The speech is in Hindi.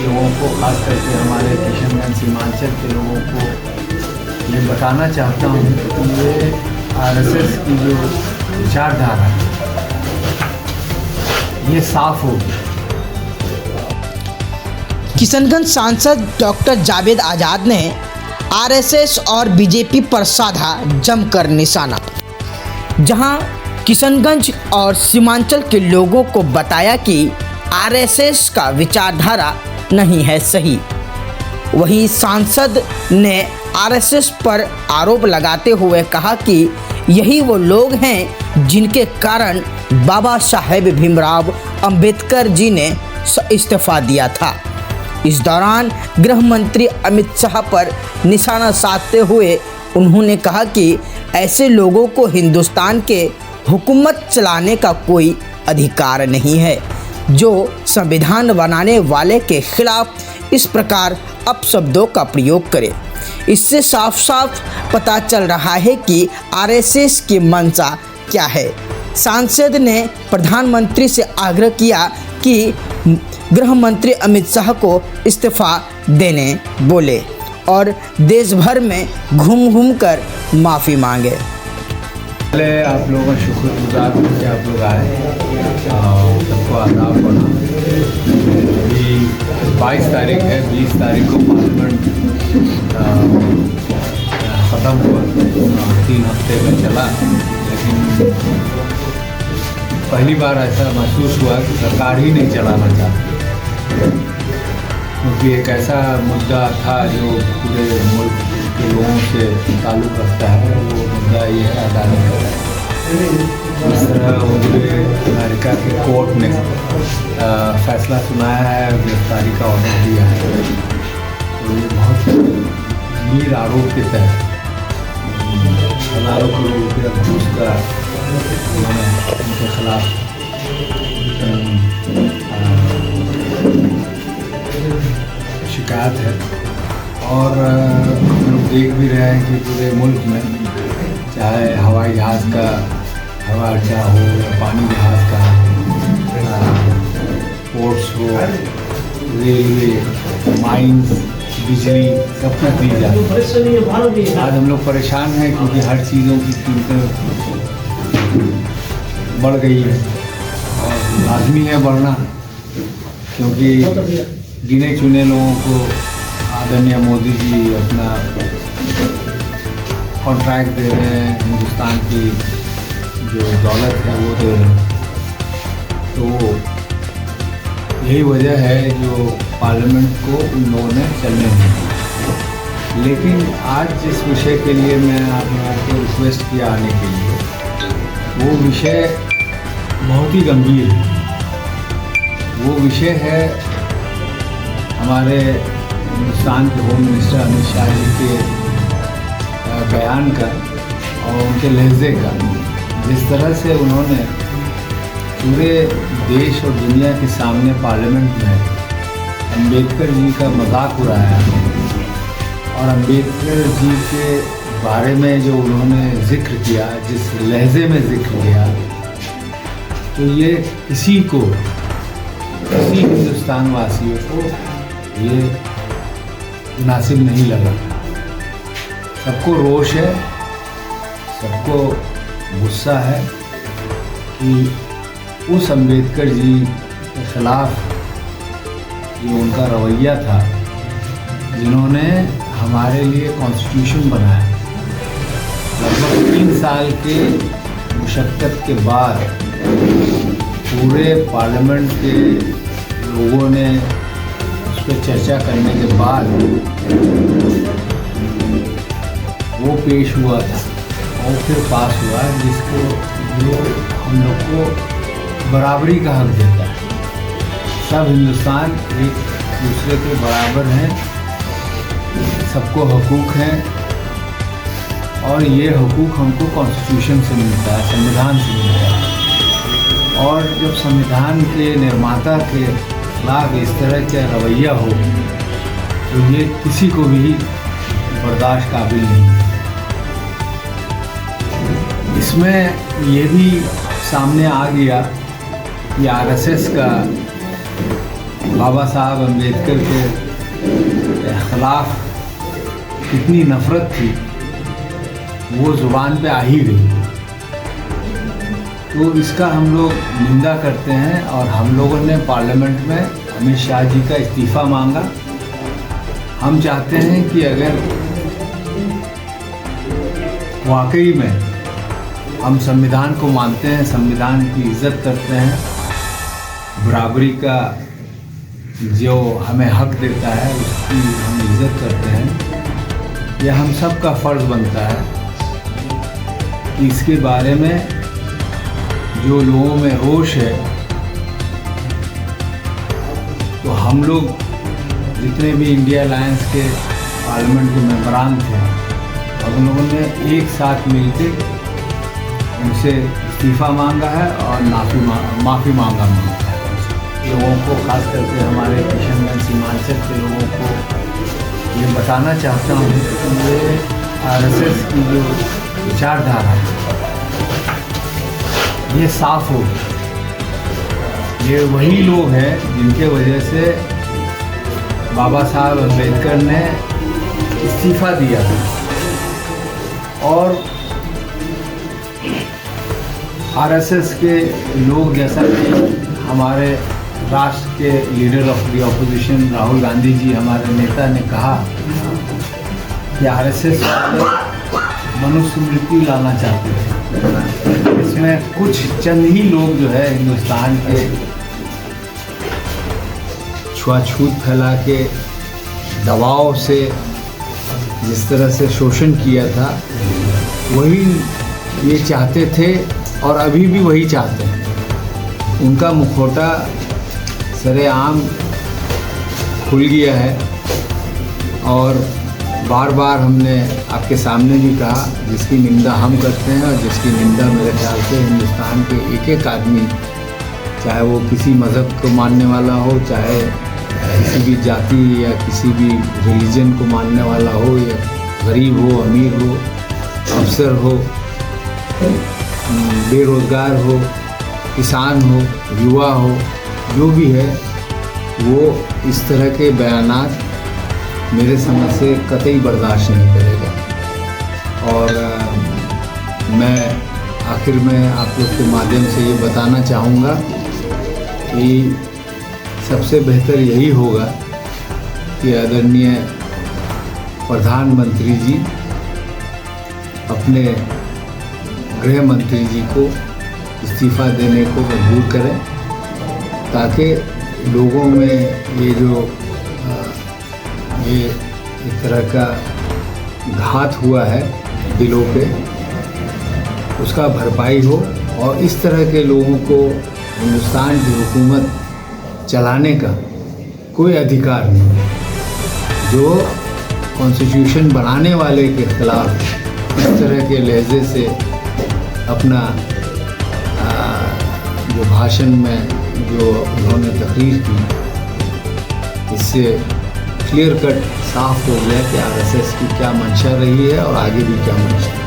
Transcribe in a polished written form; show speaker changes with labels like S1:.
S1: लोगों को, खास करके हमारे किशनगंज सीमांचल के लोगों को ये बताना चाहता हूँ कि ये आरएसएस की जो विचारधारा है ये साफ होगी।
S2: किशनगंज सांसद डॉक्टर जावेद आजाद ने आरएसएस और बीजेपी पर साधा जमकर निशाना, जहां किशनगंज और सीमांचल के लोगों को बताया कि आरएसएस का विचारधारा नहीं है सही। वहीं सांसद ने आरएसएस पर आरोप लगाते हुए कहा कि यही वो लोग हैं जिनके कारण बाबा साहेब भीमराव अंबेडकर जी ने इस्तीफा दिया था। इस दौरान गृह मंत्री अमित शाह पर निशाना साधते हुए उन्होंने कहा कि ऐसे लोगों को हिंदुस्तान के हुकूमत चलाने का कोई अधिकार नहीं है जो संविधान बनाने वाले के खिलाफ इस प्रकार अपशब्दों का प्रयोग करे। इससे साफ साफ पता चल रहा है कि आरएसएस की मंशा क्या है। सांसद ने प्रधानमंत्री से आग्रह किया कि गृह मंत्री अमित शाह को इस्तीफा देने बोले और देश भर में घूम घूम कर माफ़ी मांगे।
S1: पहले आप लोगों का शुक्रगुजार हूँ कि आप लोग आए और सबको आदाब पड़ा। अभी 22 तारीख है, 20 तारीख को पार्लियामेंट ख़त्म हुआ, 3 हफ्ते में चला, लेकिन पहली बार ऐसा महसूस हुआ कि सरकार ही नहीं चलाना चाहती, क्योंकि एक ऐसा मुद्दा था जो पूरे मुल्क के लोगों से ताल्लुक़ रखता है। वो मुद्दा ये है अदालत का। इस तरह पूरे अमेरिका के कोर्ट ने फैसला सुनाया है, गिरफ्तारी का ऑर्डर दिया है। तो ये बहुत गंभीर आरोप के तहत हज़ारों करोड़ रुपये घूस का उनके खिलाफ शिकायत है। और हम लोग देख भी रहे हैं कि पूरे मुल्क में, चाहे हवाई जहाज़ का हवा अड्डा हो या पानी जहाज़ का, पोर्ट्स हो, रेलवे, माइंस, बिजली, सब कुछ दी जाती है। आज हम लोग परेशान हैं क्योंकि हर चीज़ों की कीमतें बढ़ गई है और लाजमी है बढ़ना, क्योंकि गिने चुने लोगों को आदरणीय मोदी जी अपना कॉन्ट्रैक्ट दे रहे हैं, हिंदुस्तान की जो दौलत है वो दे रहे हैं। तो यही वजह है जो पार्लियामेंट को उन लोगों ने चलने दी। लेकिन आज जिस विषय के लिए मैं आप लोगों को रिक्वेस्ट किया आने के लिए, वो विषय बहुत ही गंभीर है। वो विषय है हमारे हिंदुस्तान के होम मिनिस्टर अमित शाह जी के बयान का और उनके लहजे का, जिस तरह से उन्होंने पूरे देश और दुनिया के सामने पार्लियामेंट में अंबेडकर जी का मजाक उड़ाया और अंबेडकर जी के बारे में जो उन्होंने जिक्र किया, जिस लहजे में जिक्र किया, तो ये किसी हिंदुस्तान वासियों को ये मुनासिब नहीं लगा। सबको रोष है, सबको गुस्सा है कि उस अंबेडकर जी के खिलाफ जो उनका रवैया था, जिन्होंने हमारे लिए कॉन्स्टिट्यूशन बनाया, लगभग 3 साल के मुशक्क़त के बाद पूरे पार्लियामेंट के लोगों ने उस पर चर्चा करने के बाद वो पेश हुआ था और फिर पास हुआ, जिसको जो हम लोग को बराबरी का हक देता है। सब हिंदुस्तान एक दूसरे के बराबर हैं, सबको हकूक़ हैं और ये हकूक़ हमको कॉन्स्टिट्यूशन से मिलता है, संविधान से मिलता है। और जब संविधान के निर्माता के खिलाफ इस तरह का रवैया हो तो ये किसी को भी बर्दाश्त काबिल नहीं है। इसमें ये भी सामने आ गया कि आरएसएस का बाबा साहब अम्बेडकर के खिलाफ कितनी नफ़रत थी वो ज़ुबान पे आ ही गई। तो इसका हम लोग निंदा करते हैं और हम लोगों ने पार्लियामेंट में अमित शाह जी का इस्तीफ़ा मांगा। हम चाहते हैं कि अगर वाकई में हम संविधान को मानते हैं, संविधान की इज़्ज़त करते हैं, बराबरी का जो हमें हक देता है उसकी हम इज़्ज़त करते हैं, यह हम सब का फ़र्ज़ बनता है कि इसके बारे में जो लोगों में रोष है, तो हम लोग जितने भी इंडिया अलायंस के पार्लियामेंट के मेंबरान थे और उन लोगों ने एक साथ मिलकर उनसे इस्तीफ़ा मांगा है और माफ़ी मांगा है लोगों को, खास करके हमारे किशनगंज सीमांचल के लोगों को ये बताना चाहता हूँ कि ये आरएसएस की जो विचारधारा है ये साफ हो। ये वही लोग हैं जिनके वजह से बाबा साहब अम्बेडकर ने इस्तीफ़ा दिया और आरएसएस के लोग, जैसा कि हमारे राष्ट्र के leader of the opposition Rahul Gandhi ji, हमारे नेता ने कहा कि आरएसएस वाले मनुस्मृति लाना चाहते थे। इसमें कुछ चंद ही लोग जो है हिंदुस्तान के छुआछूत फैला के दबाव से जिस तरह से शोषण किया था वही ये चाहते थे और अभी भी वही चाहते हैं। उनका मुखौटा सरेआम खुल गया है और बार बार हमने आपके सामने भी कहा, जिसकी निंदा हम करते हैं और जिसकी निंदा मेरे ख्याल से हिंदुस्तान के एक एक आदमी, चाहे वो किसी मज़हब को मानने वाला हो, चाहे किसी भी जाति या किसी भी रिलीजन को मानने वाला हो, या गरीब हो, अमीर हो, अफसर हो, बेरोज़गार हो, किसान हो, युवा हो, जो भी है, वो इस तरह के बयानात मेरे समझ से कतई बर्दाश्त नहीं करेगा। और मैं आखिर में आप लोग के माध्यम से ये बताना चाहूँगा कि सबसे बेहतर यही होगा कि आदरणीय प्रधानमंत्री जी अपने गृह मंत्री जी को इस्तीफ़ा देने को मजबूर करें, ताकि लोगों में ये जो ये एक तरह का घात हुआ है दिलों पे, उसका भरपाई हो और इस तरह के लोगों को हिंदुस्तान की हुकूमत चलाने का कोई अधिकार नहीं। जो कॉन्स्टिट्यूशन बनाने वाले के ख़िलाफ़ इस तरह के लहजे से अपना जो भाषण में जो उन्होंने तकरीर की, इससे क्लियर कट साफ हो गया कि आरएसएस की क्या मंशा रही है और आगे भी क्या मंशा है।